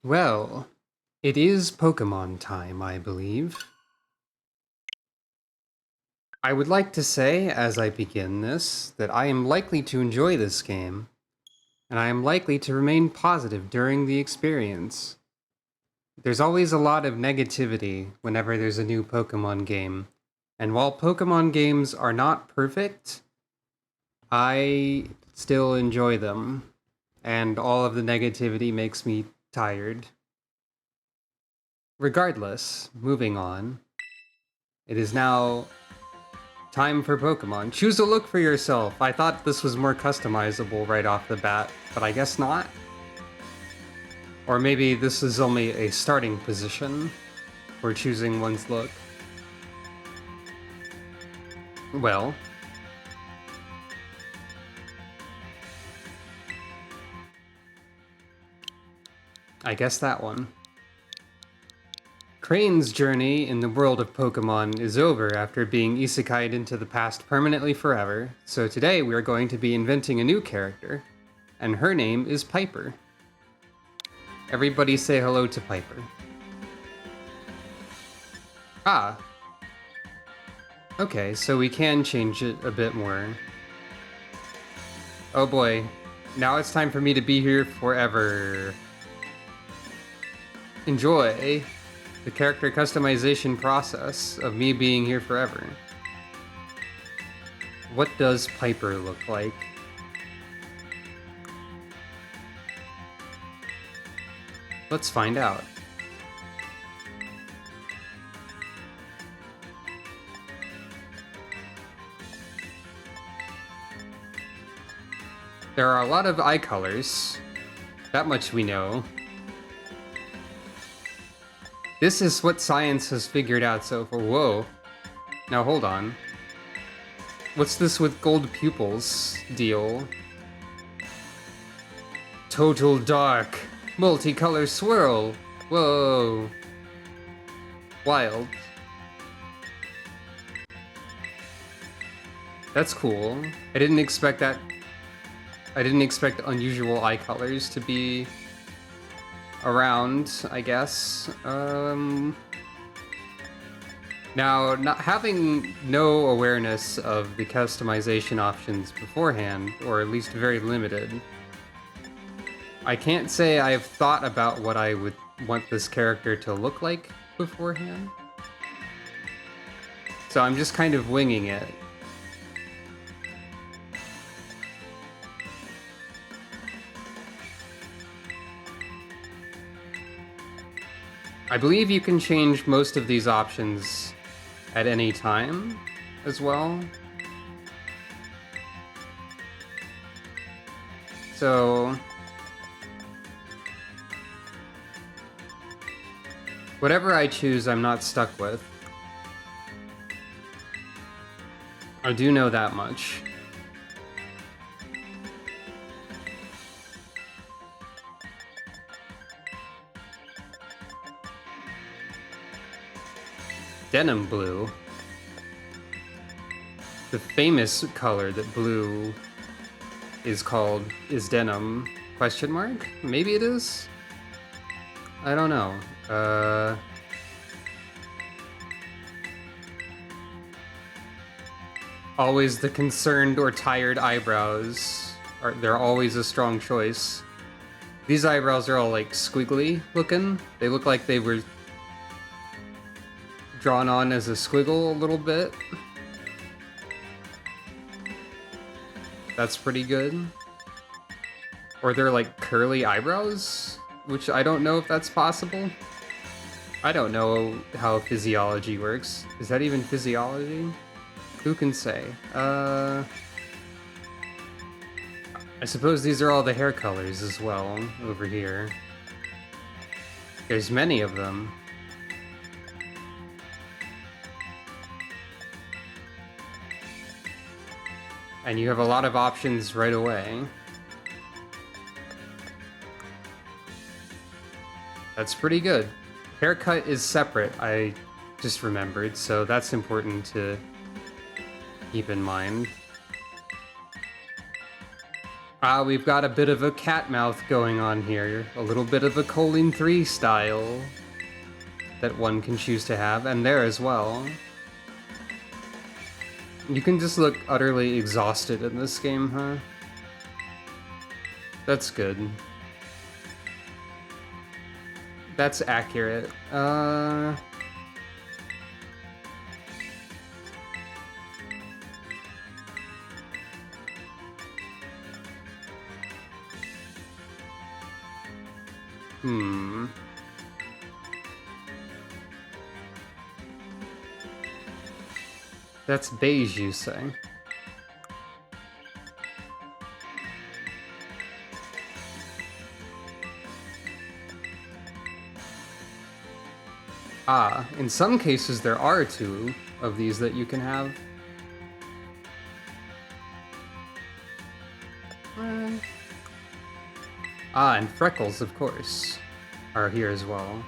Well, it is Pokemon time, I believe. I would like to say, as I begin this, that I am likely to enjoy this game, and I am likely to remain positive during the experience. There's always a lot of negativity whenever there's a new Pokemon game, and while Pokemon games are not perfect, I still enjoy them, and all of the negativity makes me tired. Regardless, moving on, it is now time for Pokemon. Choose a look for yourself. I thought this was more customizable right off the bat, but I guess not. Or maybe this is only a starting position for choosing one's look. Well, I guess that one. Crane's journey in the world of Pokemon is over after being isekai'd into the past permanently forever, so today we are going to be inventing a new character, and her name is Piper. Everybody say hello to Piper. Ah. Okay, so we can change it a bit more. Oh boy, now it's time for me to be here forever. Enjoy the character customization process of me being here forever. What does Piper look like? Let's find out. There are a lot of eye colors. That much we know. This is what science has figured out so far. Whoa. Now hold on. What's this with gold pupils deal? Total dark. Multicolor swirl. Whoa. Wild. That's cool. I didn't expect that. I didn't expect unusual eye colors to be around, I guess. Now, not having no awareness of the customization options beforehand, or at least very limited, I can't say I've thought about what I would want this character to look like beforehand. So I'm just kind of winging it. I believe you can change most of these options at any time as well. So whatever I choose, I'm not stuck with. I do know that much. Denim blue. The famous color that blue is called is denim, question mark? Maybe it is? I don't know. Always the concerned or tired eyebrows. They're always a strong choice. These eyebrows are all like squiggly looking. They look like they were drawn on as a squiggle a little bit. That's pretty good. Or they're like curly eyebrows, which I don't know if that's possible. I don't know how physiology works. Is that even physiology? Who can say? I suppose these are all the hair colors as well, over here. There's many of them. And you have a lot of options right away. That's pretty good. Haircut is separate, I just remembered, so that's important to keep in mind. We've got a bit of a cat mouth going on here. A little bit of a Colon 3 style that one can choose to have, and there as well. You can just look utterly exhausted in this game, huh? That's good. That's accurate. That's beige, you say? In some cases there are two of these that you can have. And freckles, of course, are here as well.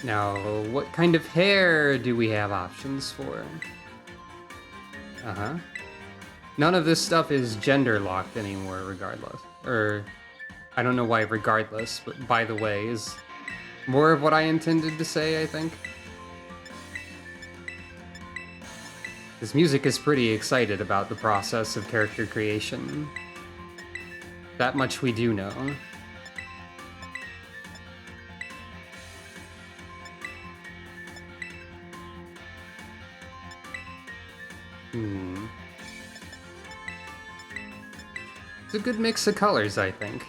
Now, what kind of hair do we have options for? None of this stuff is gender locked anymore, regardless. Or, I don't know why regardless, but by the way is more of what I intended to say, I think. This music is pretty excited about the process of character creation. That much we do know. It's a good mix of colors, I think.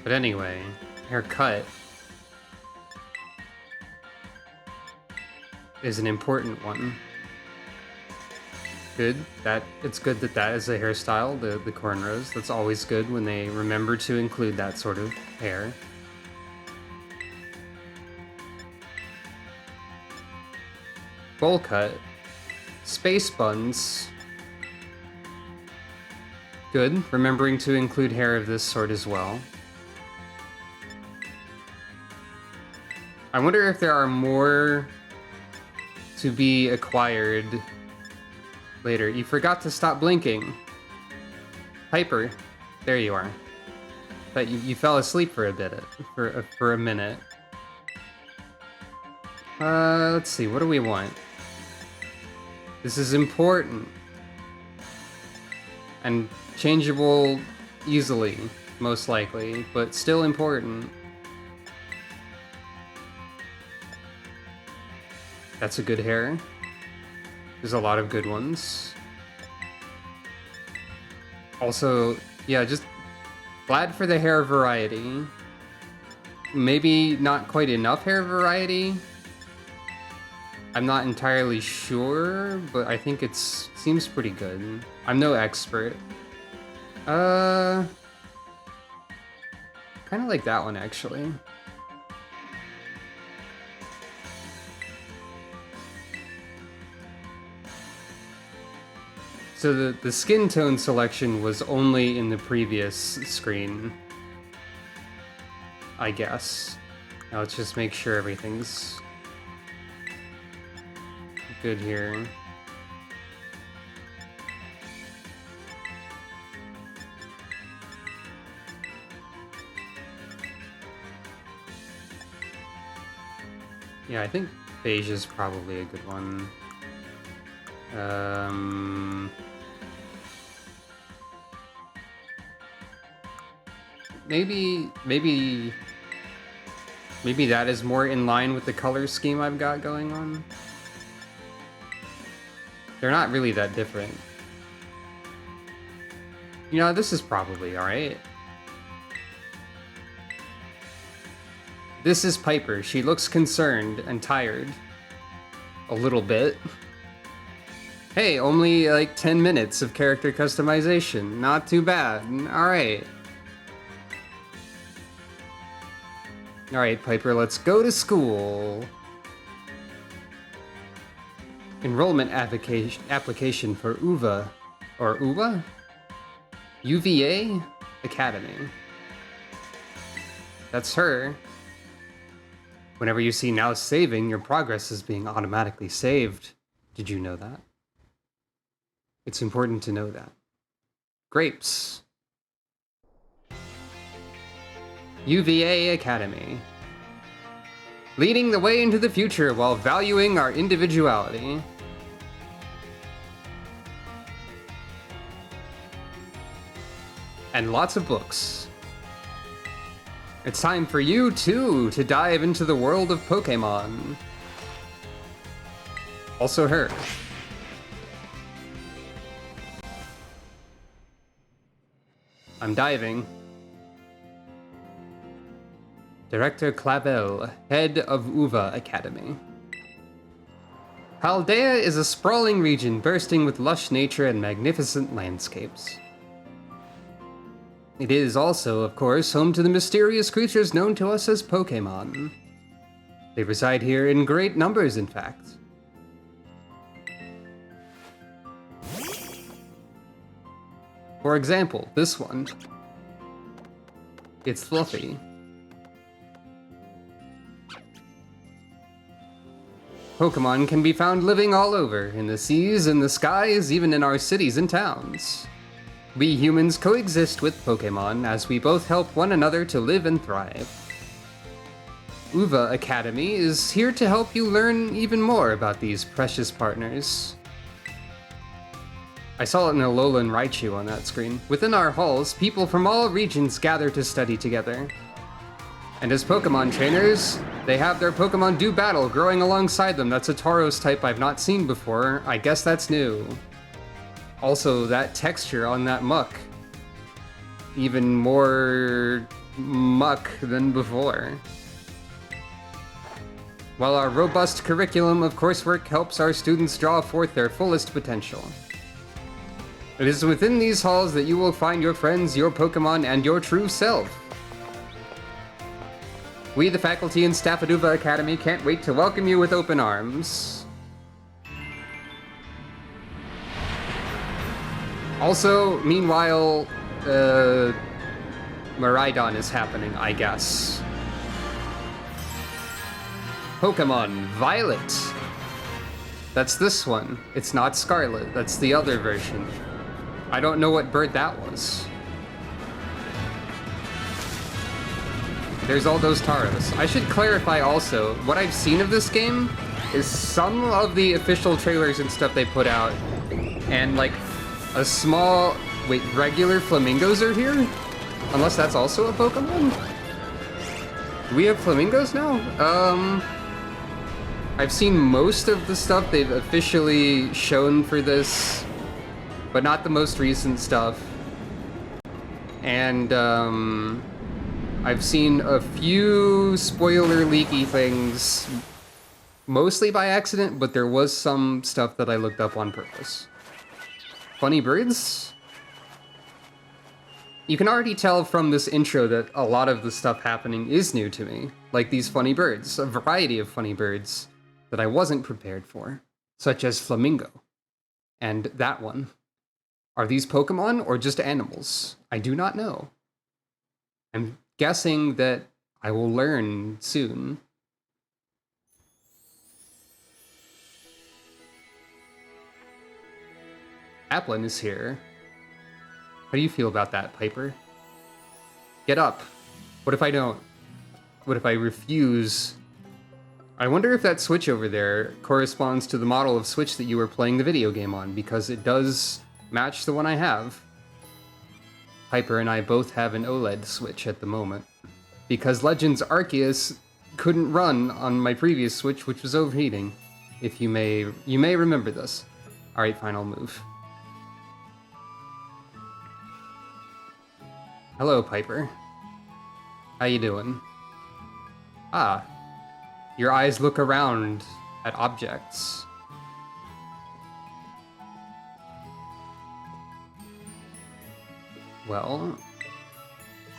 But anyway, haircut is an important one. Good. It's good that that is a hairstyle, the cornrows. That's always good when they remember to include that sort of hair. Bowl cut. Space buns. Good. Remembering to include hair of this sort as well. I wonder if there are more to be acquired later. You forgot to stop blinking. Piper, there you are. But you fell asleep for a bit, for a minute. Let's see, what do we want? This is important. And changeable easily, most likely, but still important. That's a good hair. There's a lot of good ones. Also, yeah, just glad for the hair variety. Maybe not quite enough hair variety. I'm not entirely sure, but I think it seems pretty good. I'm no expert. Kind of like that one, actually. So the skin tone selection was only in the previous screen, I guess. Now let's just make sure everything's good here. Yeah, I think beige is probably a good one. Maybe that is more in line with the color scheme I've got going on. They're not really that different. You know, this is probably alright. This is Piper. She looks concerned and tired. A little bit. Hey, only like 10 minutes of character customization. Not too bad. Alright. Alright, Piper, let's go to school. Enrollment application for UVA. Or UVA? UVA Academy. That's her. Whenever you see now saving, your progress is being automatically saved. Did you know that? It's important to know that. Grapes. UVA Academy. Leading the way into the future while valuing our individuality. And lots of books. It's time for you, too, to dive into the world of Pokemon. Also her. I'm diving. Director Clavel, head of Uva Academy. Paldea is a sprawling region bursting with lush nature and magnificent landscapes. It is also, of course, home to the mysterious creatures known to us as Pokémon. They reside here in great numbers, in fact. For example, this one. It's Fluffy. Pokémon can be found living all over, in the seas, in the skies, even in our cities and towns. We humans coexist with Pokémon as we both help one another to live and thrive. Uva Academy is here to help you learn even more about these precious partners. I saw it in Alolan Raichu on that screen. Within our halls, people from all regions gather to study together. And as Pokemon trainers, they have their Pokemon do battle growing alongside them. That's a Tauros type I've not seen before. I guess that's new. Also, that texture on that muck. Even more muck than before. While our robust curriculum of coursework helps our students draw forth their fullest potential. It is within these halls that you will find your friends, your Pokemon, and your true self. We, the faculty and staff at Uva Academy, can't wait to welcome you with open arms. Also, meanwhile, Miraidon is happening, I guess. Pokemon Violet. That's this one. It's not Scarlet, that's the other version. I don't know what bird that was. There's all those Tauros. I should clarify also, what I've seen of this game is some of the official trailers and stuff they put out, and like a small... Wait, regular flamingos are here? Unless that's also a Pokemon? Do we have flamingos now? I've seen most of the stuff they've officially shown for this, but not the most recent stuff. And, I've seen a few spoiler leaky things, mostly by accident, but there was some stuff that I looked up on purpose. Funny birds? You can already tell from this intro that a lot of the stuff happening is new to me, like these funny birds, a variety of funny birds that I wasn't prepared for, such as flamingo. And that one. Are these Pokemon or just animals? I do not know. I'm guessing that I will learn soon. Applin is here. How do you feel about that, Piper? Get up. What if I don't? What if I refuse? I wonder if that Switch over there corresponds to the model of Switch that you were playing the video game on, because it does match the one I have. Piper and I both have an OLED Switch at the moment, because Legends Arceus couldn't run on my previous Switch, which was overheating. If you may remember this. Alright, final move. Hello, Piper. How you doing? Ah, your eyes look around at objects. Well,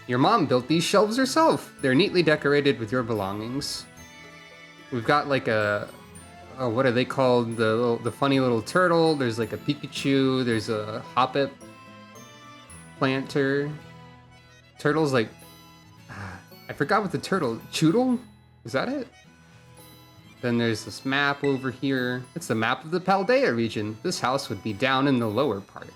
your mom built these shelves herself. They're neatly decorated with your belongings. We've got like a, oh, what are they called? The funny little turtle. There's like a Pikachu. There's a Hoppip. planter. Turtle's like... I forgot what the turtle... Choodle? Is that it? Then there's this map over here. It's the map of the Paldea region. This house would be down in the lower part.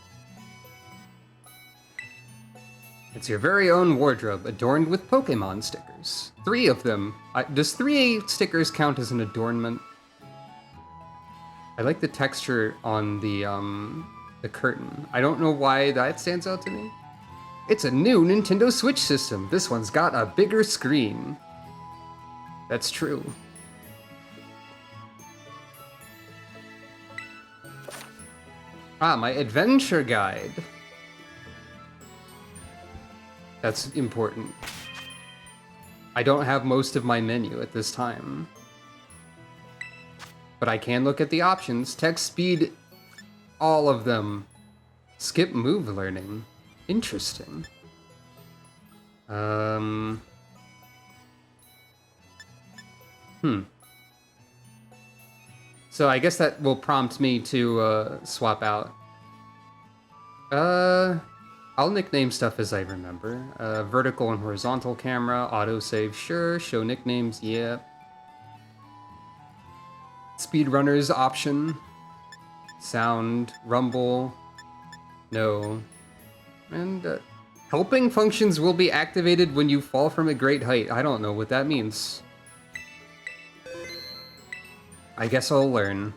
It's your very own wardrobe, adorned with Pokemon stickers. 3 of them. Does 3 stickers count as an adornment? I like the texture on the curtain. I don't know why that stands out to me. It's a new Nintendo Switch system. This one's got a bigger screen. That's true. Ah, my adventure guide. That's important. I don't have most of my menu at this time. But I can look at the options. Text speed, all of them. Skip move learning. Interesting. So I guess that will prompt me to swap out. I'll nickname stuff as I remember. Vertical and horizontal camera, autosave, sure. Show nicknames, yeah. Speedrunners option. Sound, rumble, no. And helping functions will be activated when you fall from a great height. I don't know what that means. I guess I'll learn.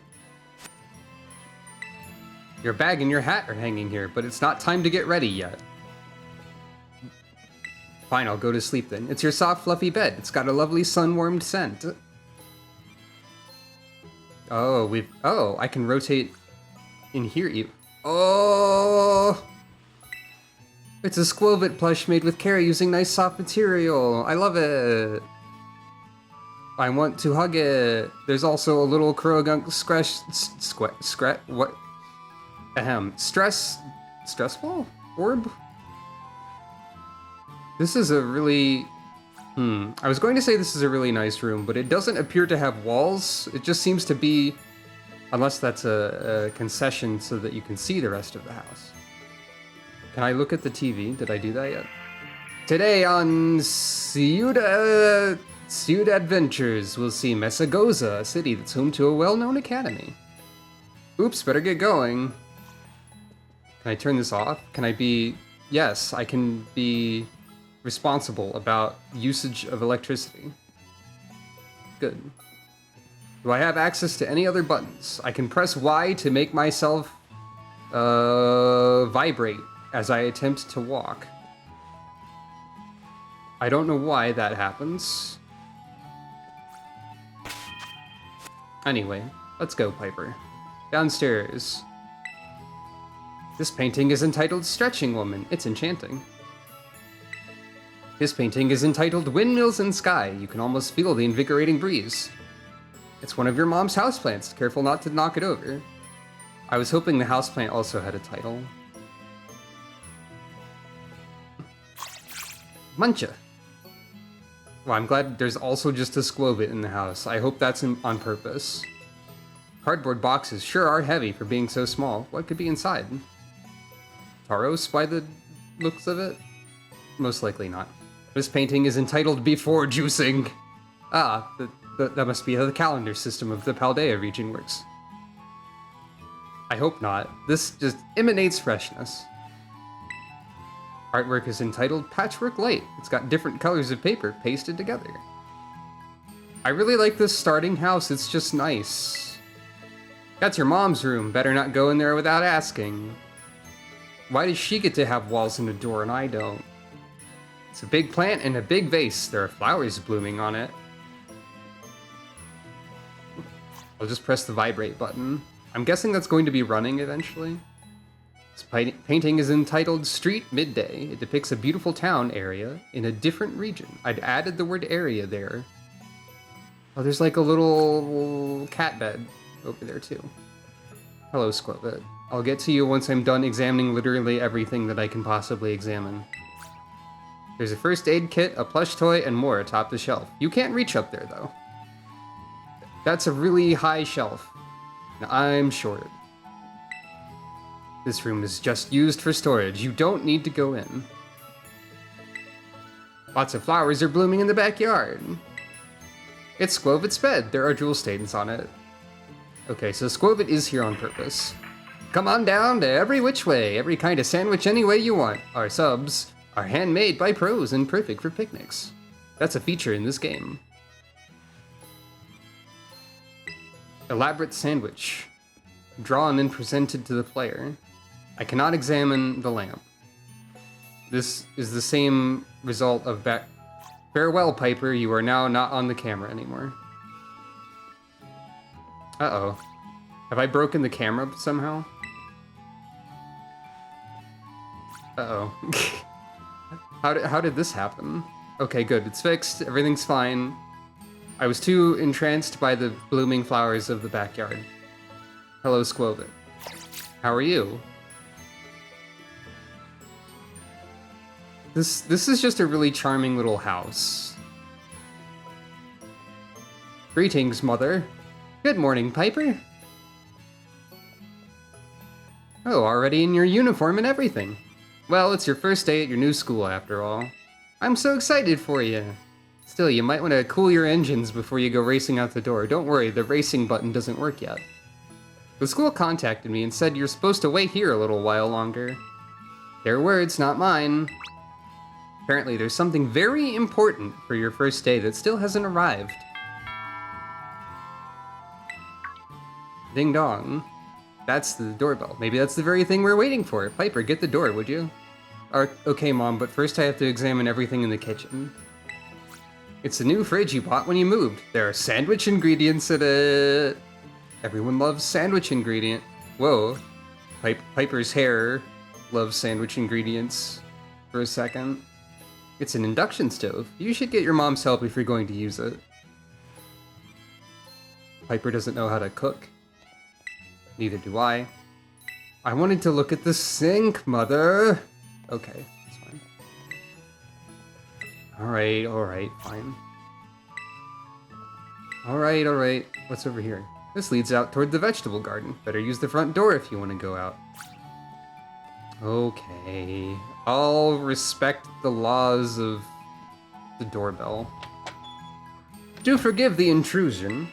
Your bag and your hat are hanging here, but it's not time to get ready yet. Fine, I'll go to sleep then. It's your soft, fluffy bed. It's got a lovely sun-warmed scent. Oh, I can rotate in here. Oh! It's a Squovit plush made with care using nice soft material. I love it. I want to hug it. There's also a little Kurogunk stressful orb? This is a really... I was going to say this is a really nice room, but it doesn't appear to have walls. It just seems to be... Unless that's a concession so that you can see the rest of the house. Can I look at the TV? Did I do that yet? Today on Ciudad Adventures, we'll see Mesagoza, a city that's home to a well-known academy. Oops, better get going. Can I turn this off? Can I be... Yes, I can be responsible about usage of electricity. Good. Do I have access to any other buttons? I can press Y to make myself vibrate as I attempt to walk. I don't know why that happens. Anyway, let's go, Piper. Downstairs. This painting is entitled Stretching Woman. It's enchanting. This painting is entitled Windmills in Sky. You can almost feel the invigorating breeze. It's one of your mom's houseplants. Careful not to knock it over. I was hoping the houseplant also had a title. Muncha. Well, I'm glad there's also just a Squovit in the house. I hope that's on purpose. Cardboard boxes sure are heavy for being so small. What could be inside? Taros, by the looks of it? Most likely not. This painting is entitled Before Juicing. Ah, that must be how the calendar system of the Paldea region works. I hope not. This just emanates freshness. Artwork is entitled Patchwork Light. It's got different colors of paper pasted together. I really like this starting house. It's just nice. That's your mom's room. Better not go in there without asking. Why does she get to have walls and a door and I don't? It's a big plant in a big vase. There are flowers blooming on it. I'll just press the vibrate button. I'm guessing that's going to be running eventually. This painting is entitled Street Midday. It depicts a beautiful town area in a different region. I'd added the word area there. Oh, there's like a little cat bed over there too. Hello, Squovit. I'll get to you once I'm done examining literally everything that I can possibly examine. There's a first aid kit, a plush toy, and more atop the shelf. You can't reach up there though. That's a really high shelf. Now, I'm short. This room is just used for storage. You don't need to go in. Lots of flowers are blooming in the backyard. It's Squovit's bed. There are jewel stains on it. Okay, so Squovit is here on purpose. Come on down to every which way, every kind of sandwich any way you want. Our subs are handmade by pros and perfect for picnics. That's a feature in this game. Elaborate sandwich. Drawn and presented to the player. I cannot examine the lamp. This is the same result of back... Farewell, Piper, you are now not on the camera anymore. Uh-oh. Have I broken the camera somehow? Uh-oh. How did this happen? Okay, good. It's fixed. Everything's fine. I was too entranced by the blooming flowers of the backyard. Hello, Squovit. How are you? This is just a really charming little house. Greetings, Mother. Good morning, Piper. Oh, already in your uniform and everything. Well, it's your first day at your new school after all. I'm so excited for you. Still, you might want to cool your engines before you go racing out the door. Don't worry, the racing button doesn't work yet. The school contacted me and said you're supposed to wait here a little while longer. Their words, not mine. Apparently, there's something very important for your first day that still hasn't arrived. Ding dong. That's the doorbell. Maybe that's the very thing we're waiting for. Piper, get the door, would you? Okay, Mom, but first I have to examine everything in the kitchen. It's the new fridge you bought when you moved. There are sandwich ingredients in it. Everyone loves sandwich ingredient. Whoa. Piper's hair loves sandwich ingredients for a second. It's an induction stove. You should get your mom's help if you're going to use it. Piper doesn't know how to cook. Neither do I. I wanted to look at the sink, Mother. Okay, that's fine. Alright, fine. Alright. What's over here? This leads out toward the vegetable garden. Better use the front door if you want to go out. Okay. I'll respect the laws of the doorbell. Do forgive the intrusion.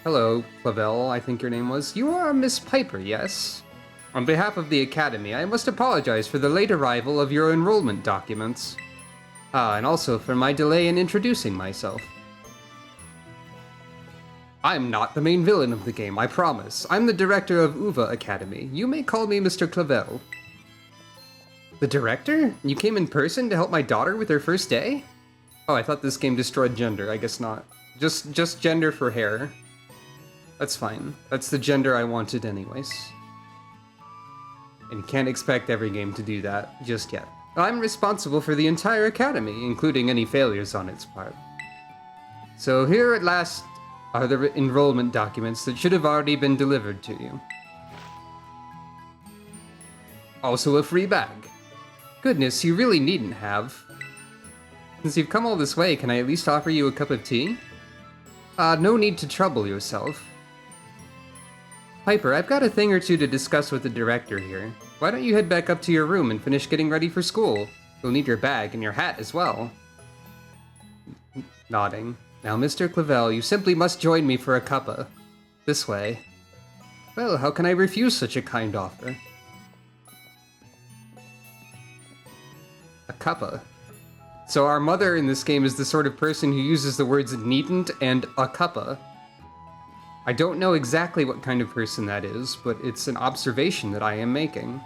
Hello, Clavel, I think your name was. You are Miss Piper, yes? On behalf of the Academy, I must apologize for the late arrival of your enrollment documents. And also for my delay in introducing myself. I'm not the main villain of the game, I promise. I'm the director of Uva Academy. You may call me Mr. Clavel. The director? You came in person to help my daughter with her first day? Oh, I thought this game destroyed gender. I guess not. Just gender for hair. That's fine. That's the gender I wanted anyways. And you can't expect every game to do that just yet. I'm responsible for the entire academy, including any failures on its part. So here at last are the enrollment documents that should have already been delivered to you. Also a free bag. Goodness, you really needn't have. Since you've come all this way, can I at least offer you a cup of tea? No need to trouble yourself. Piper, I've got a thing or two to discuss with the director here. Why don't you head back up to your room and finish getting ready for school? You'll need your bag and your hat as well. Nodding. Now, Mr. Clavel, you simply must join me for a cuppa. This way. Well, how can I refuse such a kind offer? A cuppa. So our mother in this game is the sort of person who uses the words needn't and a cuppa. I don't know exactly what kind of person that is, but it's an observation that I am making.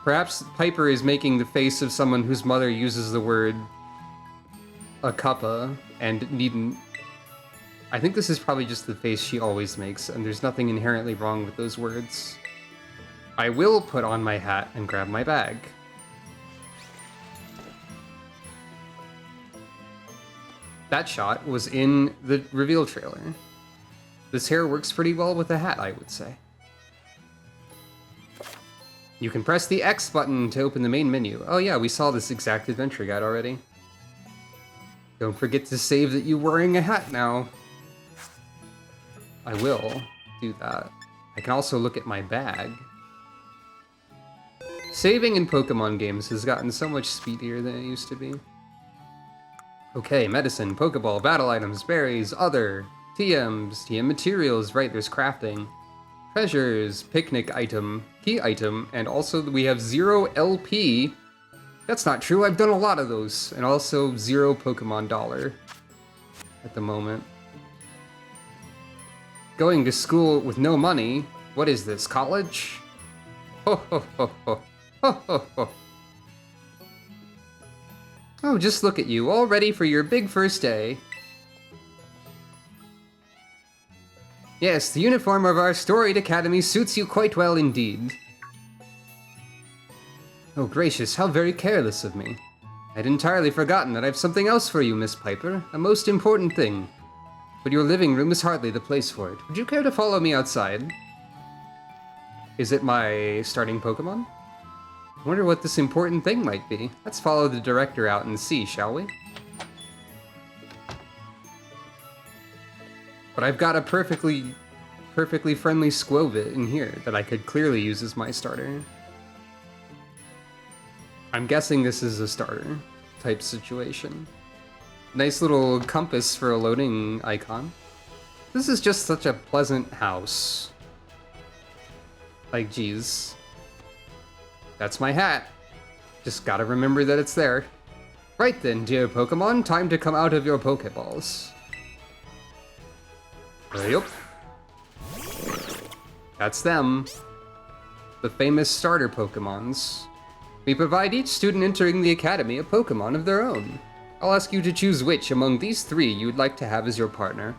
Perhaps Piper is making the face of someone whose mother uses the word a cuppa and needn't. I think this is probably just the face she always makes, and there's nothing inherently wrong with those words. I will put on my hat and grab my bag. That shot was in the reveal trailer. This hair works pretty well with a hat, I would say. You can press the X button to open the main menu. Oh yeah, we saw this exact adventure guide already. Don't forget to save that you're wearing a hat now. I will do that. I can also look at my bag. Saving in Pokemon games has gotten so much speedier than it used to be. Okay, medicine, Pokeball, battle items, berries, other, TMs, TM materials, right, there's crafting. Treasures, picnic item, key item, and also we have 0 LP. That's not true, I've done a lot of those. And also 0 Pokemon dollar at the moment. Going to school with no money. What is this, college? Ho ho ho ho. Ho ho ho. Oh, just look at you, all ready for your big first day. Yes, the uniform of our storied academy suits you quite well indeed. Oh gracious, how very careless of me. I'd entirely forgotten that I've something else for you, Miss Piper, a most important thing. But your living room is hardly the place for it. Would you care to follow me outside? Is it my starting Pokemon? I wonder what this important thing might be. Let's follow the director out and see, shall we? But I've got a perfectly friendly Squovit in here that I could clearly use as my starter. I'm guessing this is a starter type situation. Nice little compass for a loading icon. This is just such a pleasant house. Like, geez. That's my hat. Just gotta remember that it's there. Right then, dear Pokemon, time to come out of your Pokeballs. Yup. That's them. The famous starter Pokemons. We provide each student entering the academy a Pokemon of their own. I'll ask you to choose which among these 3 you'd like to have as your partner.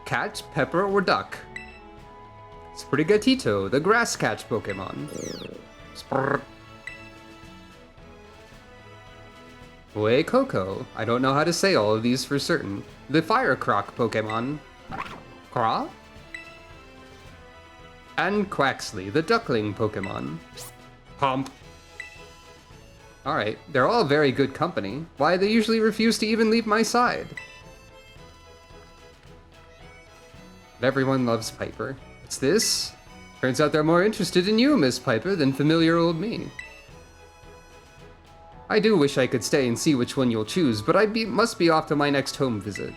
Cat, Pepper, or Duck? Sprigatito, the grass catch Pokemon. Sprr. Ue Coco, I don't know how to say all of these for certain. The Fire Croc Pokemon. Craw? And Quaxley, the duckling Pokemon. Hump. Alright, they're all very good company. Why, they usually refuse to even leave my side. But everyone loves Piper. What's this? Turns out they're more interested in you, Miss Piper, than familiar old me. I do wish I could stay and see which one you'll choose, but must be off to my next home visit.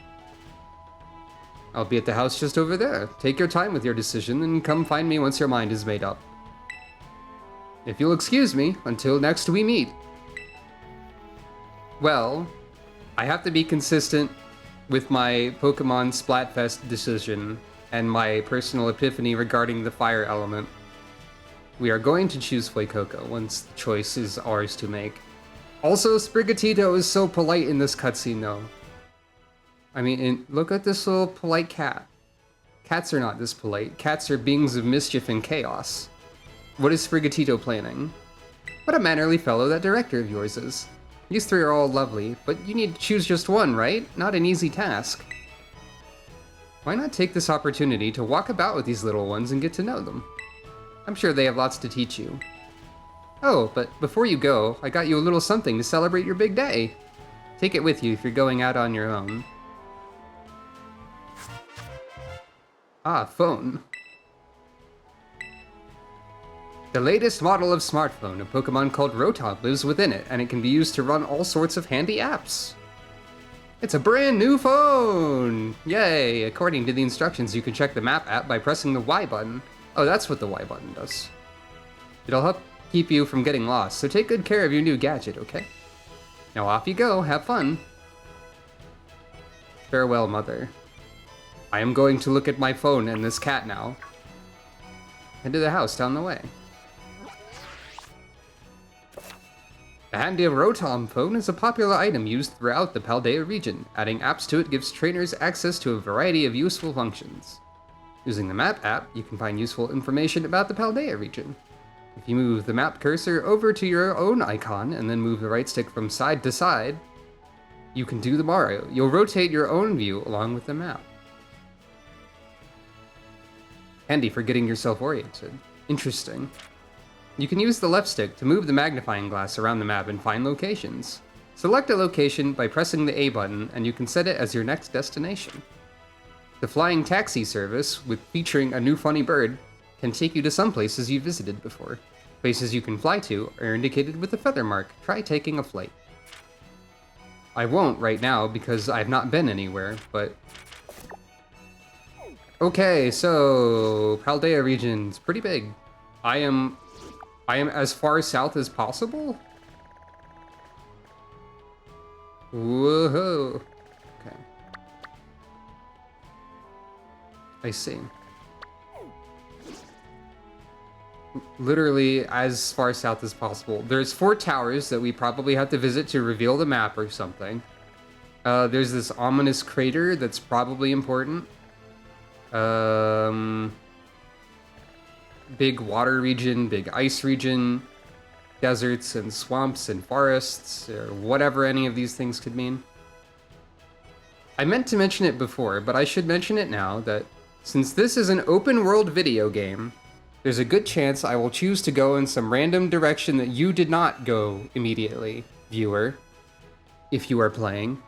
I'll be at the house just over there. Take your time with your decision and come find me once your mind is made up. If you'll excuse me, until next we meet. Well, I have to be consistent with my Pokemon Splatfest decision and my personal epiphany regarding the fire element. We are going to choose Fuecoco once the choice is ours to make. Also, Sprigatito is so polite in this cutscene though. I mean, look at this little polite cat. Cats are not this polite. Cats are beings of mischief and chaos. What is Sprigatito planning? What a mannerly fellow that director of yours is. These 3 are all lovely, but you need to choose just one, right? Not an easy task. Why not take this opportunity to walk about with these little ones and get to know them? I'm sure they have lots to teach you. Oh, but before you go, I got you a little something to celebrate your big day. Take it with you if you're going out on your own. Ah, phone. The latest model of smartphone, a Pokemon called Rotom, lives within it, and it can be used to run all sorts of handy apps. It's a brand new phone! Yay! According to the instructions, you can check the map app by pressing the Y button. Oh, that's what the Y button does. It'll help keep you from getting lost, so take good care of your new gadget, okay? Now off you go, have fun. Farewell, Mother. I am going to look at my phone and this cat now. Head to the house down the way. The handy Rotom phone is a popular item used throughout the Paldea region. Adding apps to it gives trainers access to a variety of useful functions. Using the map app, you can find useful information about the Paldea region. If you move the map cursor over to your own icon and then move the right stick from side to side, you can do the Mario. You'll rotate your own view along with the map. Handy for getting yourself oriented. Interesting. You can use the left stick to move the magnifying glass around the map and find locations. Select a location by pressing the A button and you can set it as your next destination. The flying taxi service, featuring a new funny bird, can take you to some places you visited before. Places you can fly to are indicated with a feather mark. Try taking a flight. I won't right now because I've not been anywhere, but... Okay, so Paldea region's pretty big. I am as far south as possible? Whoa. Okay. I see. Literally as far south as possible. There's 4 towers that we probably have to visit to reveal the map or something. There's this ominous crater that's probably important. Big water region, big ice region, deserts and swamps and forests, or whatever any of these things could mean. I meant to mention it before, but I should mention it now that since this is an open world video game, there's a good chance I will choose to go in some random direction that you did not go immediately, viewer, if you are playing.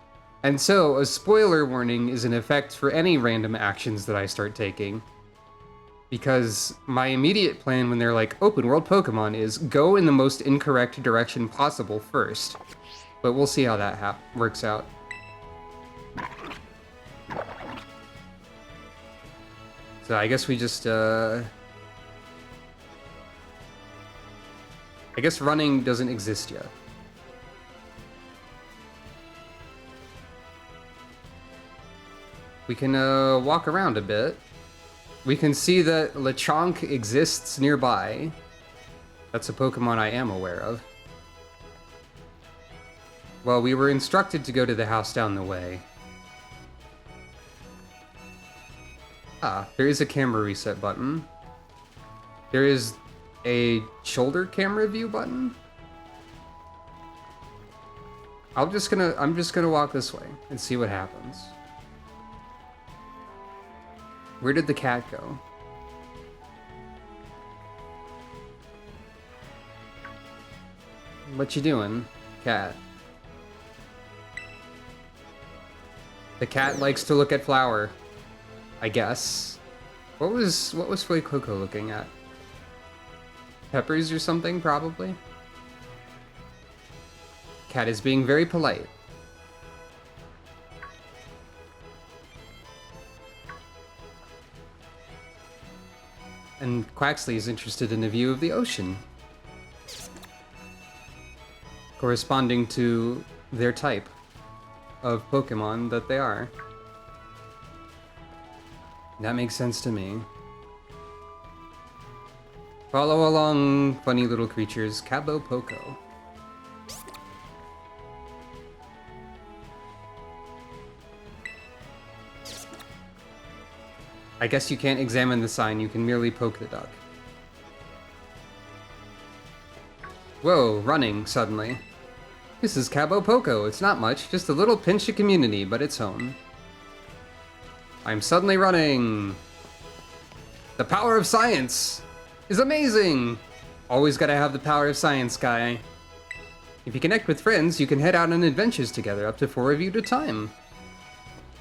And so, a spoiler warning is in effect for any random actions that I start taking. Because my immediate plan when they're like open world Pokemon is go in the most incorrect direction possible first. But we'll see how that works out. So I guess we just, I guess running doesn't exist yet. We can walk around a bit. We can see that Lechonk exists nearby. That's a Pokemon I am aware of. Well, we were instructed to go to the house down the way. Ah, there is a camera reset button. There is a shoulder camera view button. I'm just gonna walk this way and see what happens. Where did the cat go? What you doing, cat? The cat likes to look at flower, I guess. What was Fuecoco looking at? Peppers or something, probably? Cat is being very polite. And Quaxley is interested in a view of the ocean, corresponding to their type of Pokemon that they are. That makes sense to me. Follow along, funny little creatures. Cabo Poco. I guess you can't examine the sign, you can merely poke the duck. Whoa, running, suddenly. This is Cabo Poco. It's not much, just a little pinch of community, but its home. I'm suddenly running! The power of science is amazing! Always gotta have the power of science, guy. If you connect with friends, you can head out on adventures together, up to 4 of you at a time.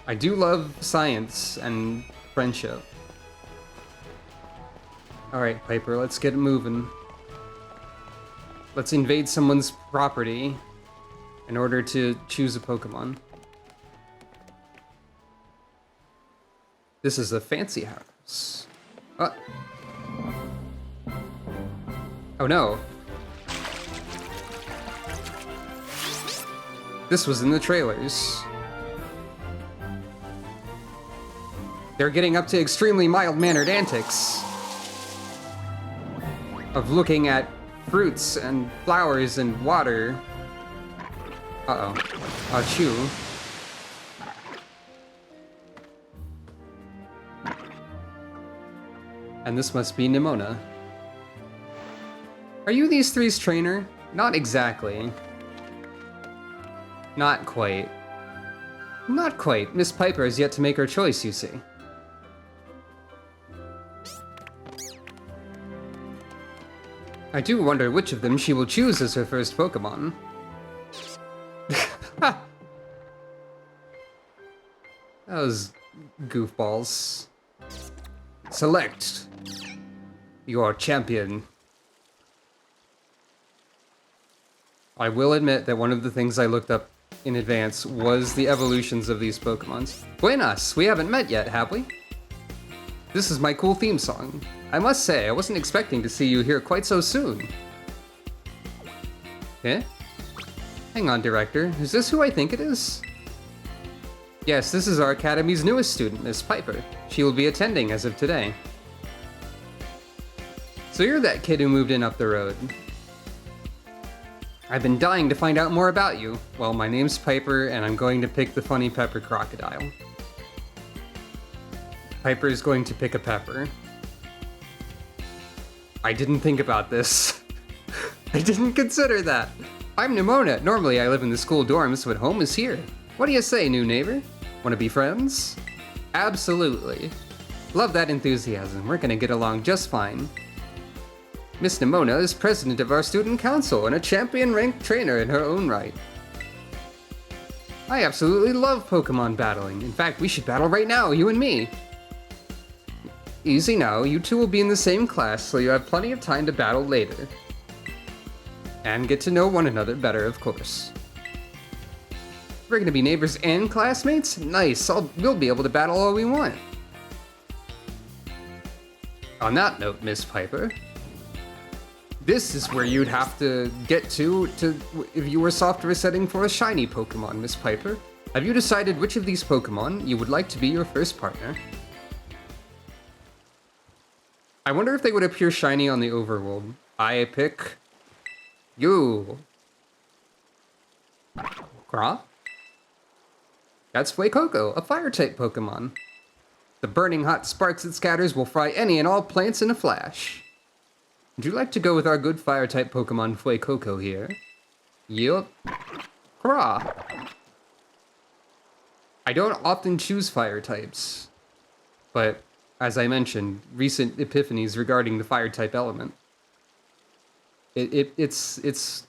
I do love science and friendship. Alright, Piper, let's get moving. Let's invade someone's property in order to choose a Pokemon. This is a fancy house. Oh no. This was in the trailers. They're getting up to extremely mild-mannered antics of looking at fruits and flowers and water. Uh-oh. Achoo. And this must be Nimona. Are you these three's trainer? Not exactly. Not quite. Not quite. Miss Piper has yet to make her choice, you see. I do wonder which of them she will choose as her first Pokemon. Those goofballs. Select. your champion. I will admit that one of the things I looked up in advance was the evolutions of these Pokemons. Buenas! We haven't met yet, have we? This is my cool theme song. I must say, I wasn't expecting to see you here quite so soon. Eh? Hang on, Director. Is this who I think it is? Yes, this is our Academy's newest student, Miss Piper. She will be attending as of today. So you're that kid who moved in up the road. I've been dying to find out more about you. Well, my name's Piper, and I'm going to pick the funny pepper crocodile. Piper is going to pick a pepper. I didn't think about this. I didn't consider that. I'm Nimona. Normally I live in the school dorms, but home is here. What do you say, new neighbor? Want to be friends? Absolutely. Love that enthusiasm. We're gonna get along just fine. Miss Nimona is president of our student council and a champion-ranked trainer in her own right. I absolutely love Pokemon battling. In fact, we should battle right now, you and me. Easy now, you two will be in the same class, so you have plenty of time to battle later. And get to know one another better, of course. We're gonna be neighbors and classmates? Nice, we'll be able to battle all we want. On that note, Miss Piper, this is where you'd have to get to if you were software setting for a shiny Pokemon, Miss Piper. Have you decided which of these Pokemon you would like to be your first partner? I wonder if they would appear shiny on the overworld. I pick you. Gra? That's Fuecoco, a fire-type Pokemon. The burning hot sparks it scatters will fry any and all plants in a flash. Would you like to go with our good fire-type Pokemon Fuecoco here? Yup. Gra. I don't often choose fire types, but as I mentioned, recent epiphanies regarding the fire-type element. It's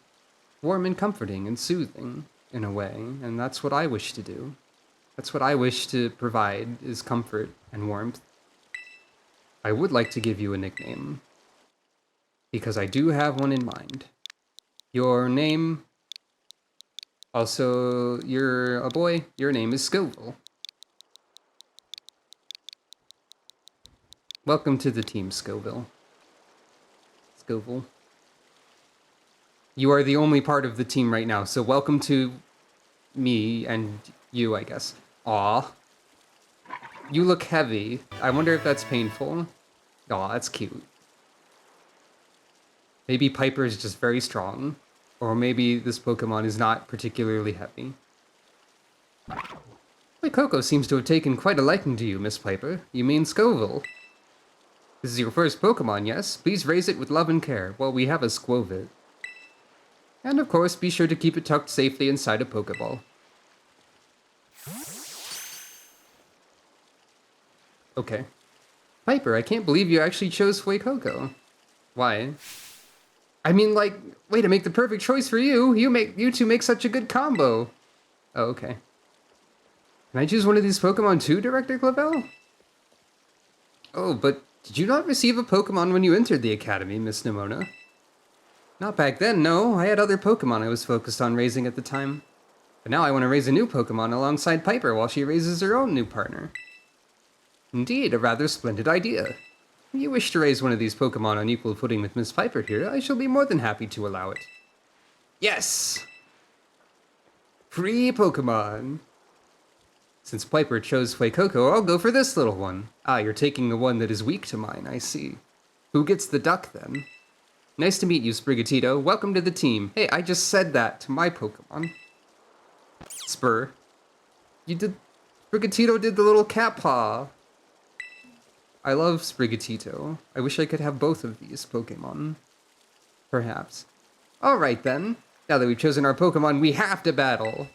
warm and comforting and soothing in a way, and that's what I wish to do. That's what I wish to provide, is comfort and warmth. I would like to give you a nickname, because I do have one in mind. Your name... Also, you're a boy. Your name is Scoville. Welcome to the team, Scoville. Scoville. You are the only part of the team right now, so welcome to me and you, I guess. Aw. You look heavy. I wonder if that's painful. Aw, that's cute. Maybe Piper is just very strong. Or maybe this Pokemon is not particularly heavy. Fuecoco seems to have taken quite a liking to you, Miss Piper. You mean Scoville. This is your first Pokemon, yes? Please raise it with love and care. Well, we have a Squovit. And of course, be sure to keep it tucked safely inside a Pokeball. Okay. Piper, I can't believe you actually chose Fuecoco. Why? I mean, like, way to make the perfect choice for you. You two make such a good combo. Oh, okay. Can I choose one of these Pokemon too, Director Clavel? Oh, but did you not receive a Pokemon when you entered the Academy, Miss Nimona? Not back then, no. I had other Pokemon I was focused on raising at the time. But now I want to raise a new Pokemon alongside Piper while she raises her own new partner. Indeed, a rather splendid idea. If you wish to raise one of these Pokemon on equal footing with Miss Piper here, I shall be more than happy to allow it. Yes! Free Pokemon! Since Piper chose Fuecoco, I'll go for this little one. Ah, you're taking the one that is weak to mine, I see. Who gets the duck, then? Nice to meet you, Sprigatito. Welcome to the team. Hey, I just said that to my Pokemon. Spur. Sprigatito did the little cat paw. I love Sprigatito. I wish I could have both of these Pokemon. Perhaps. Alright then. Now that we've chosen our Pokemon, we have to battle.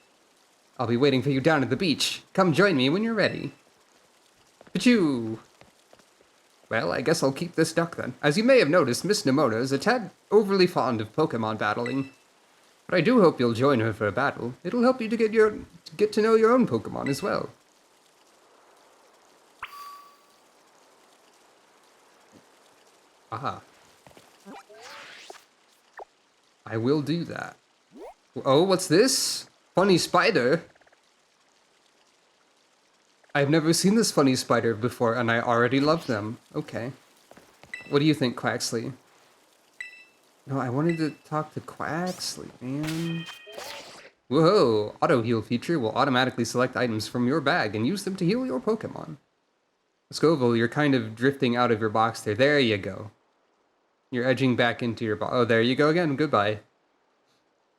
I'll be waiting for you down at the beach. Come join me when you're ready. Pachoo! Well, I guess I'll keep this duck then. As you may have noticed, Miss Nimona is a tad overly fond of Pokemon battling. But I do hope you'll join her for a battle. It'll help you to get to know your own Pokemon as well. Ah. I will do that. Oh, what's this? Funny spider? I've never seen this funny spider before, and I already love them. Okay. What do you think, Quaxley? No, I wanted to talk to Quaxley, man. Whoa! Auto heal feature will automatically select items from your bag and use them to heal your Pokemon. Scoville, you're kind of drifting out of your box there. There you go. You're edging back into your box. Oh, there you go again. Goodbye.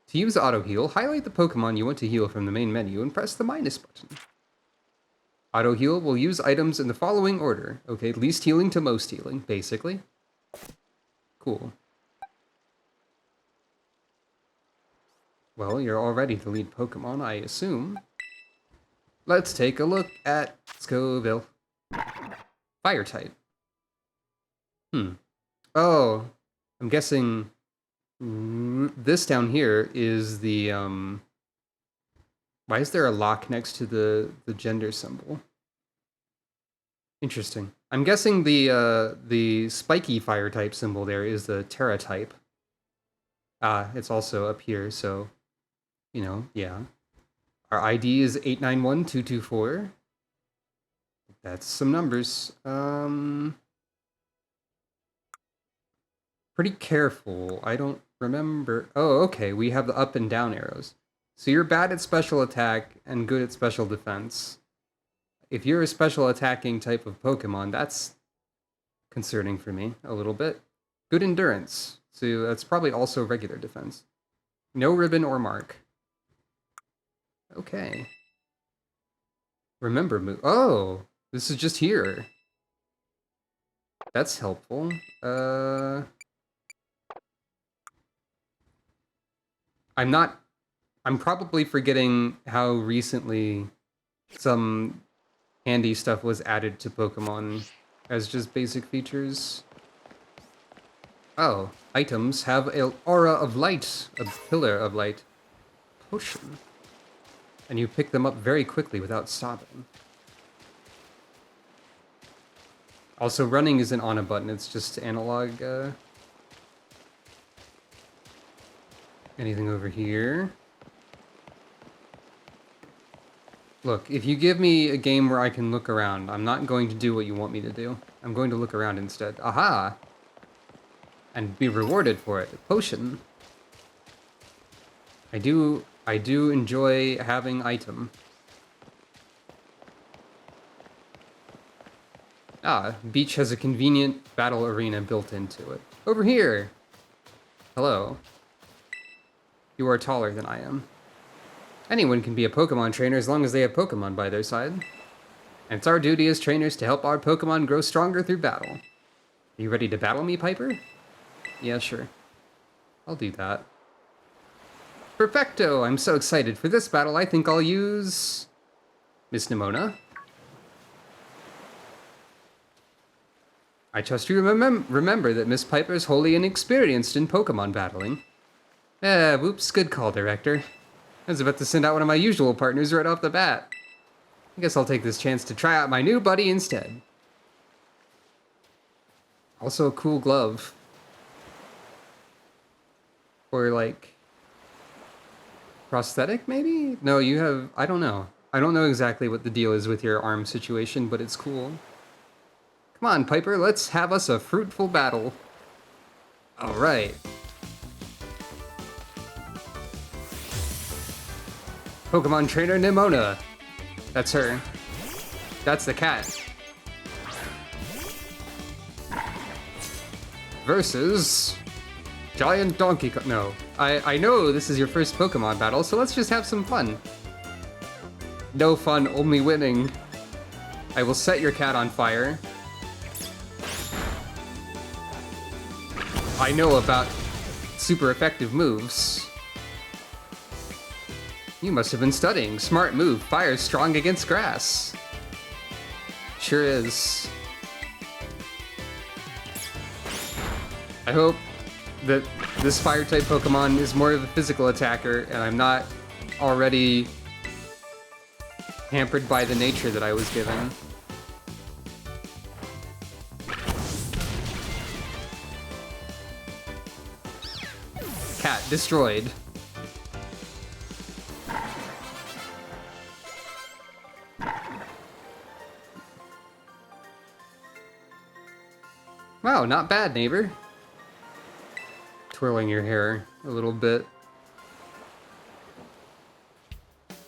To use auto heal, highlight the Pokemon you want to heal from the main menu and press the minus button. Auto heal will use items in the following order. Okay, least healing to most healing, basically. Cool. Well, you're already the lead Pokemon, I assume. Let's take a look at Scoville. Fire type. Oh, I'm guessing this down here is the, why is there a lock next to the gender symbol? Interesting. I'm guessing the spiky fire type symbol there is the Terra type. It's also up here, so, you know, yeah. Our ID is 891224. That's some numbers. Pretty careful. I don't remember. Oh, okay. We have the up and down arrows. So you're bad at special attack and good at special defense. If you're a special attacking type of Pokemon, that's concerning for me a little bit. Good endurance. So that's probably also regular defense. No ribbon or mark. Okay. Remember move. Oh, this is just here. That's helpful. I'm probably forgetting how recently some handy stuff was added to Pokemon as just basic features. Oh, items have an aura of light, a pillar of light. Potion. And you pick them up very quickly without stopping. Also, running isn't on a button, it's just analog. Anything over here? Look, if you give me a game where I can look around, I'm not going to do what you want me to do. I'm going to look around instead. Aha! And be rewarded for it. A potion. I do enjoy having item. Ah, beach has a convenient battle arena built into it. Over here! Hello. You are taller than I am. Anyone can be a Pokemon trainer as long as they have Pokemon by their side. And it's our duty as trainers to help our Pokemon grow stronger through battle. Are you ready to battle me, Piper? Yeah, sure. I'll do that. Perfecto! I'm so excited for this battle, I think I'll use... Miss Nimona. I trust you remember that Miss Piper is wholly inexperienced in Pokemon battling. Whoops, good call, Director. I was about to send out one of my usual partners right off the bat. I guess I'll take this chance to try out my new buddy instead. Also a cool glove. Or like... prosthetic, maybe? No, you have... I don't know. I don't know exactly what the deal is with your arm situation, but it's cool. Come on, Piper, let's have us a fruitful battle. Alright. Pokemon Trainer Nimona. That's her. That's the cat. Versus... Giant Donkey Kong. No. I know this is your first Pokemon battle, so let's just have some fun. No fun, only winning. I will set your cat on fire. I know about super effective moves. You must have been studying. Smart move. Fire's strong against grass. Sure is. I hope that this fire-type Pokemon is more of a physical attacker, and I'm not already hampered by the nature that I was given. cat destroyed. Wow, not bad, neighbor. Twirling your hair a little bit.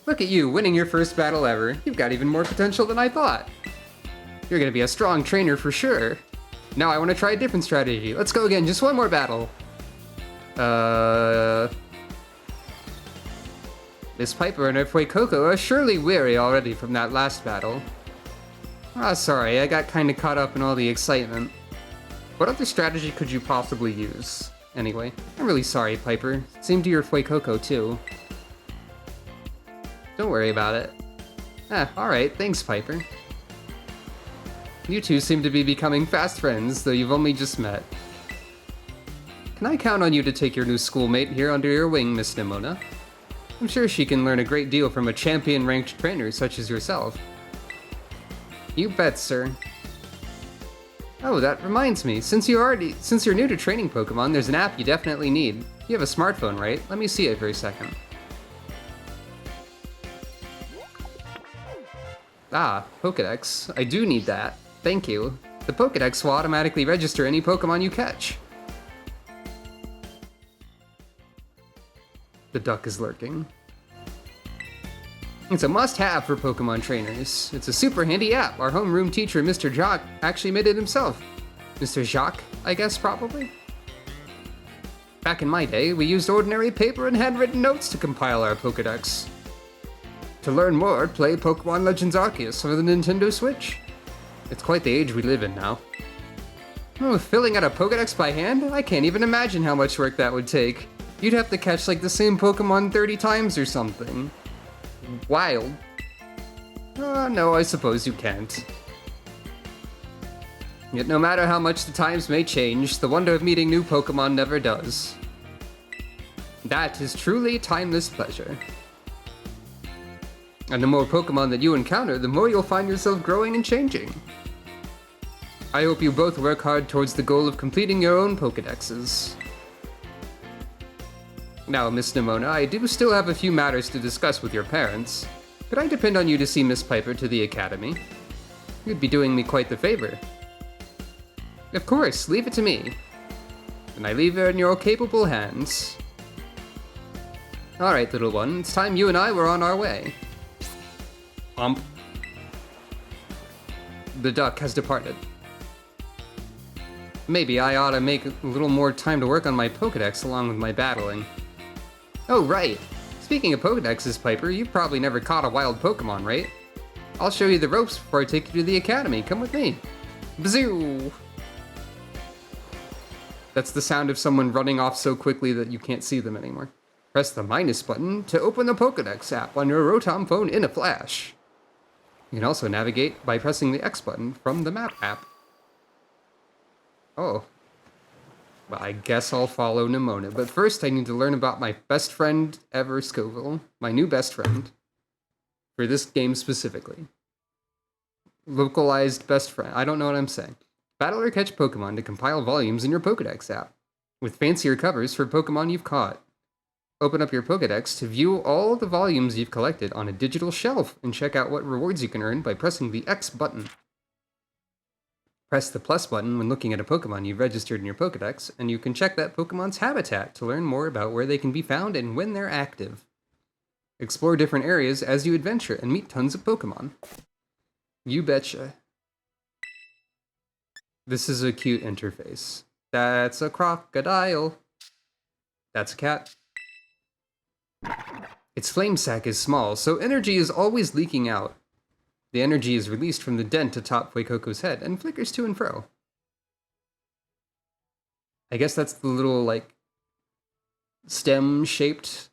Look at you, winning your first battle ever. You've got even more potential than I thought. You're gonna be a strong trainer for sure. Now I want to try a different strategy. Let's go again, just one more battle. Miss Piper and her Fuecoco are surely weary already from that last battle. Ah, sorry, I got kinda caught up in all the excitement. What other strategy could you possibly use? Anyway, I'm really sorry, Piper. Same to your Fuecoco, too. Don't worry about it. Alright, thanks, Piper. You two seem to be becoming fast friends, though you've only just met. Can I count on you to take your new schoolmate here under your wing, Miss Nimona? I'm sure she can learn a great deal from a champion-ranked trainer such as yourself. You bet, sir. Oh, that reminds me. Since you're new to training Pokemon, there's an app you definitely need. You have a smartphone, right? Let me see it for a second. Ah, Pokedex. I do need that. Thank you. The Pokedex will automatically register any Pokemon you catch. The duck is lurking. It's a must-have for Pokemon trainers. It's a super handy app. Our homeroom teacher, Mr. Jacques, actually made it himself. Mr. Jacques, I guess, probably? Back in my day, we used ordinary paper and handwritten notes to compile our Pokedex. To learn more, play Pokemon Legends Arceus for the Nintendo Switch. It's quite the age we live in now. Oh, filling out a Pokedex by hand? I can't even imagine how much work that would take. You'd have to catch like the same Pokemon 30 times or something. Wild. No, I suppose you can't. Yet no matter how much the times may change, the wonder of meeting new Pokemon never does. That is truly timeless pleasure. And the more Pokemon that you encounter, the more you'll find yourself growing and changing. I hope you both work hard towards the goal of completing your own Pokedexes. Now, Miss Nimona, I do still have a few matters to discuss with your parents. Could I depend on you to see Miss Piper to the academy? You'd be doing me quite the favor. Of course, leave it to me. And I leave her in your capable hands. Alright, little one, it's time you and I were on our way. The duck has departed. Maybe I ought to make a little more time to work on my Pokedex along with my battling. Oh, right. Speaking of Pokedexes, Piper, you've probably never caught a wild Pokemon, right? I'll show you the ropes before I take you to the academy. Come with me. Bzoo! That's the sound of someone running off so quickly that you can't see them anymore. Press the minus button to open the Pokedex app on your Rotom phone in a flash. You can also navigate by pressing the X button from the map app. Oh. Well, I guess I'll follow Nimona, but first I need to learn about my best friend ever, Scoville. My new best friend. For this game specifically. Localized best friend. I don't know what I'm saying. Battle or catch Pokemon to compile volumes in your Pokedex app, with fancier covers for Pokemon you've caught. Open up your Pokedex to view all the volumes you've collected on a digital shelf and check out what rewards you can earn by pressing the X button. Press the plus button when looking at a Pokemon you've registered in your Pokedex, and you can check that Pokemon's habitat to learn more about where they can be found and when they're active. Explore different areas as you adventure and meet tons of Pokemon. You betcha. This is a cute interface. That's a crocodile. That's a cat. Its flame sac is small, so energy is always leaking out. The energy is released from the dent atop Fuecoco's head and flickers to and fro. I guess that's the little, like, stem-shaped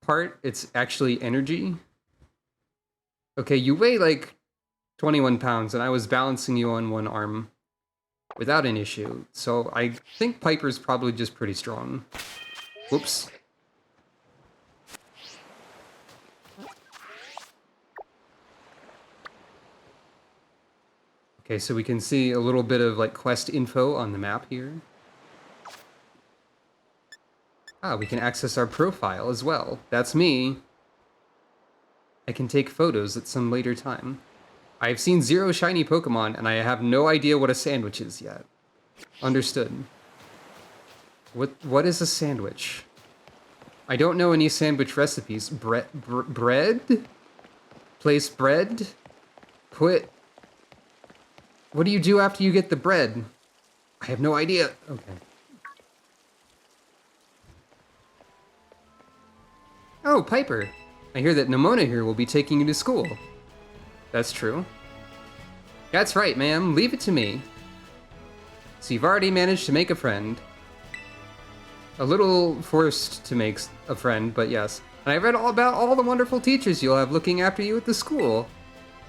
part. It's actually energy. Okay, you weigh, like, 21 pounds, and I was balancing you on one arm without an issue. So I think Piper's probably just pretty strong. Whoops. Okay, so we can see a little bit of like quest info on the map here. Ah, we can access our profile as well. That's me. I can take photos at some later time. I've seen 0 shiny Pokemon, and I have no idea what a sandwich is yet. Understood. What is a sandwich? I don't know any sandwich recipes. Bread? Place bread? Put... What do you do after you get the bread? I have no idea. Okay. Oh, Piper. I hear that Nimona here will be taking you to school. That's true. That's right, ma'am. Leave it to me. So you've already managed to make a friend. A little forced to make a friend, but yes. And I read all about all the wonderful teachers you'll have looking after you at the school.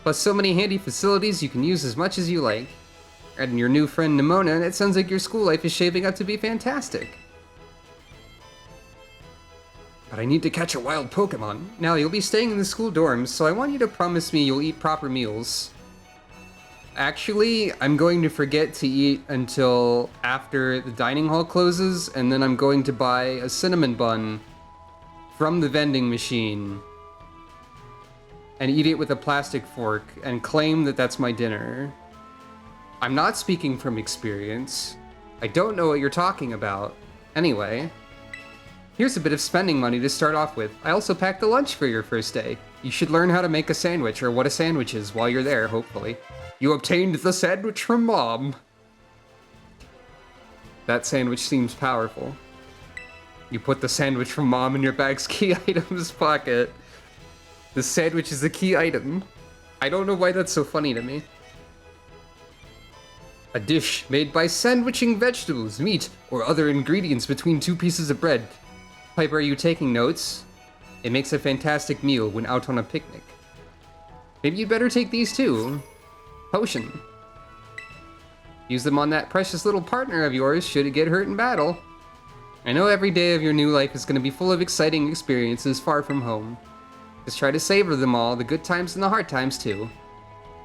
Plus so many handy facilities you can use as much as you like. And your new friend Nimona, it sounds like your school life is shaping up to be fantastic. But I need to catch a wild Pokemon. Now, you'll be staying in the school dorms, so I want you to promise me you'll eat proper meals. Actually, I'm going to forget to eat until after the dining hall closes, and then I'm going to buy a cinnamon bun from the vending machine and eat it with a plastic fork and claim that that's my dinner. I'm not speaking from experience. I don't know what you're talking about. Anyway, here's a bit of spending money to start off with. I also packed a lunch for your first day. You should learn how to make a sandwich, or what a sandwich is, while you're there, hopefully. You obtained the sandwich from Mom. That sandwich seems powerful. You put the sandwich from Mom in your bag's key items pocket. The sandwich is a key item. I don't know why that's so funny to me. A dish made by sandwiching vegetables, meat, or other ingredients between 2 pieces of bread. Piper, are you taking notes? It makes a fantastic meal when out on a picnic. Maybe you'd better take these too. Potion. Use them on that precious little partner of yours should it get hurt in battle. I know every day of your new life is going to be full of exciting experiences far from home. Just try to savor them all, the good times and the hard times too.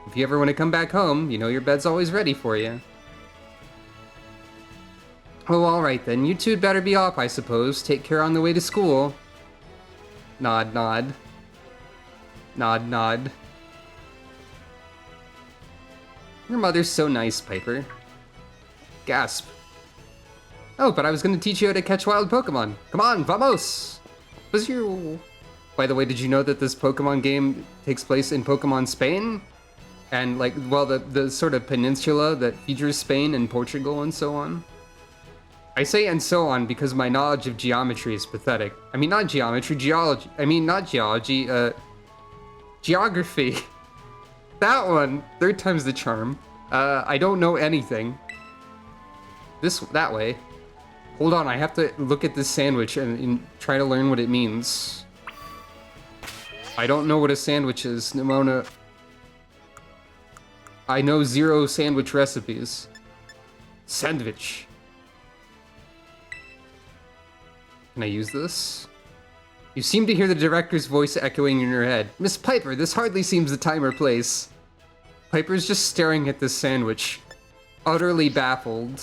If you ever want to come back home, you know your bed's always ready for you. Oh, alright then. You two'd better be off, I suppose. Take care on the way to school. Nod, nod. Nod, nod. Your mother's so nice, Piper. Gasp. Oh, but I was going to teach you how to catch wild Pokemon. Come on, vamos! Was your... By the way, did you know that this Pokemon game takes place in Pokemon Spain? And, like, well, the sort of peninsula that features Spain and Portugal and so on? I say and so on because my knowledge of geometry is pathetic. I mean, not geometry, geology. I mean, not geology, geography. That one. 3rd time's the charm. I don't know anything. That way. Hold on, I have to look at this sandwich and try to learn what it means. I don't know what a sandwich is, Nimona. I know 0 sandwich recipes. Sandwich. Can I use this? You seem to hear the director's voice echoing in your head. Miss Piper, this hardly seems the time or place. Piper's just staring at this sandwich, utterly baffled.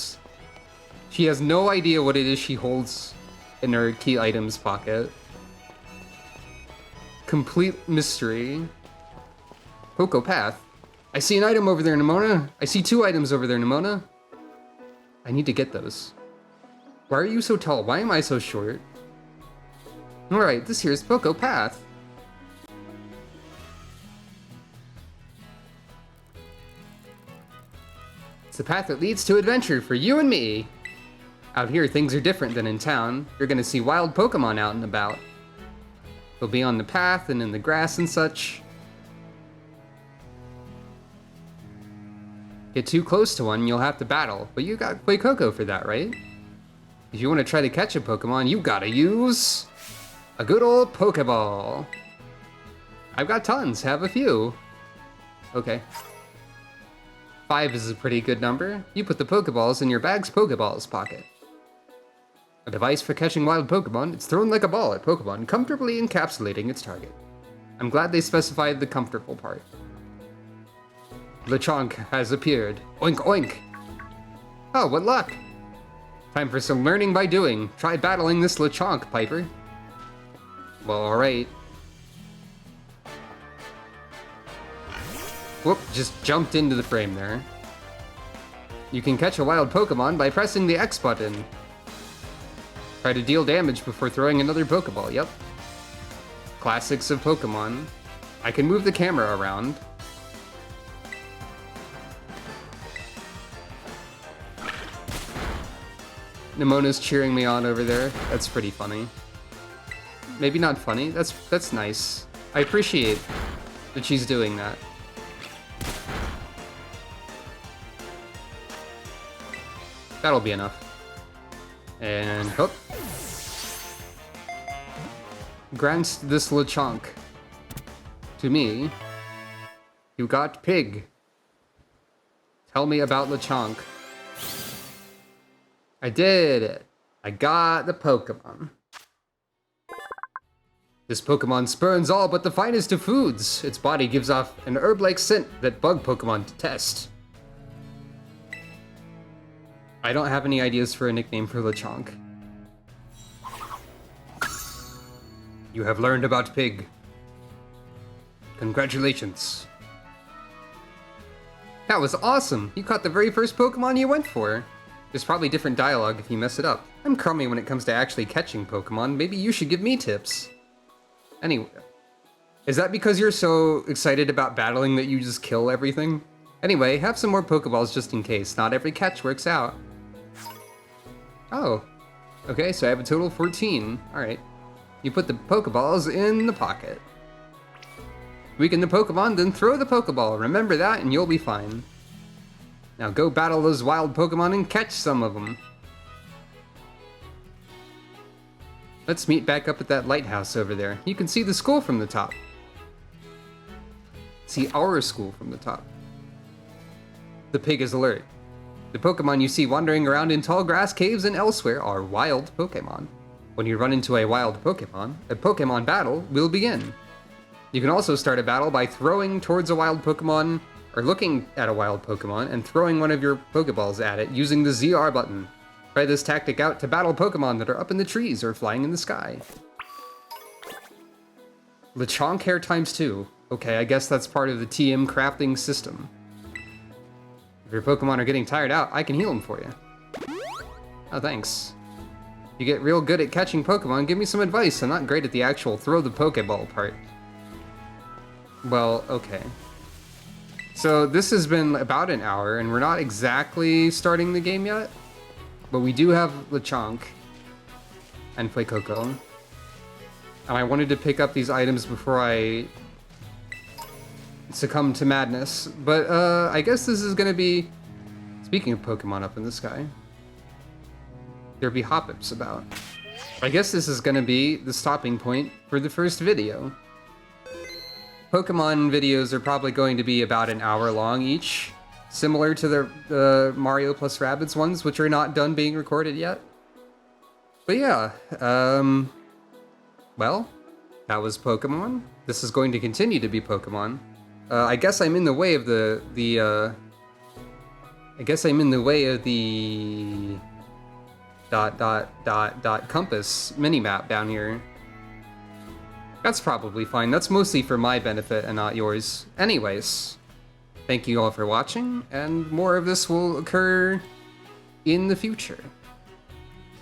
She has no idea what it is she holds in her key items pocket. Complete mystery. Poco Path. I see an item over there, Nimona. I see 2 items over there, Nimona. I need to get those. Why are you so tall? Why am I so short? Alright, this here's Poco Path. It's the path that leads to adventure for you and me. Out here, things are different than in town. You're gonna see wild Pokemon out and about. They'll be on the path and in the grass and such. Get too close to one, you'll have to battle. But you got Fuecoco for that, right? If you want to try to catch a Pokemon, you gotta use a good old Pokeball. I've got tons, have a few. Okay. 5 is a pretty good number. You put the Pokeballs in your bag's Pokeballs pocket. A device for catching wild Pokemon. It's thrown like a ball at Pokemon, comfortably encapsulating its target. I'm glad they specified the comfortable part. Lechonk has appeared. Oink oink! Oh, what luck! Time for some learning by doing. Try battling this Lechonk, Piper. Well, alright. Whoop, just jumped into the frame there. You can catch a wild Pokemon by pressing the X button. Try to deal damage before throwing another Pokeball, yep. Classics of Pokemon. I can move the camera around. Nemona's cheering me on over there. That's pretty funny. Maybe not funny. That's nice. I appreciate that she's doing that. That'll be enough. And hook. Grants this Lechonk to me. You got pig. Tell me about Lechonk. I did it. I got the Pokemon. This Pokemon spurns all but the finest of foods. Its body gives off an herb-like scent that bug Pokemon detest. I don't have any ideas for a nickname for Lechonk. You have learned about Pig. Congratulations. That was awesome! You caught the very first Pokemon you went for. There's probably different dialogue if you mess it up. I'm crummy when it comes to actually catching Pokemon. Maybe you should give me tips. Anyway, is that because you're so excited about battling that you just kill everything? Anyway, have some more Pokeballs just in case. Not every catch works out. Oh. Okay, so I have a total of 14. Alright. You put the Pokeballs in the pocket. Weaken the Pokemon, then throw the Pokeball. Remember that and you'll be fine. Now go battle those wild Pokemon and catch some of them. Let's meet back up at that lighthouse over there. You can see the school from the top. See our school from the top. The pig is alert. The Pokemon you see wandering around in tall grass caves and elsewhere are wild Pokemon. When you run into a wild Pokemon, a Pokemon battle will begin. You can also start a battle by throwing towards a wild Pokemon, or looking at a wild Pokemon and throwing one of your Pokeballs at it using the ZR button. Try this tactic out to battle Pokemon that are up in the trees or flying in the sky. Lechonk hair ×2. Okay, I guess that's part of the TM crafting system. If your Pokemon are getting tired out, I can heal them for you. Oh, thanks. You get real good at catching Pokemon, give me some advice. I'm not great at the actual throw the Pokeball part. Well, okay. So this has been about an hour, and we're not exactly starting the game yet. But we do have Lechonk and Fuecoco. And I wanted to pick up these items before I succumb to madness. But I guess this is gonna be, speaking of Pokemon up in the sky, there be Hoppips about. I guess this is gonna be the stopping point for the first video. Pokemon videos are probably going to be about an hour long each, similar to the Mario plus Rabbids ones, which are not done being recorded yet. But yeah, well, that was Pokemon. This is going to continue to be Pokemon. I guess I'm in the way of the compass minimap down here. That's probably fine. That's mostly for my benefit and not yours. Anyways, thank you all for watching, and more of this will occur in the future.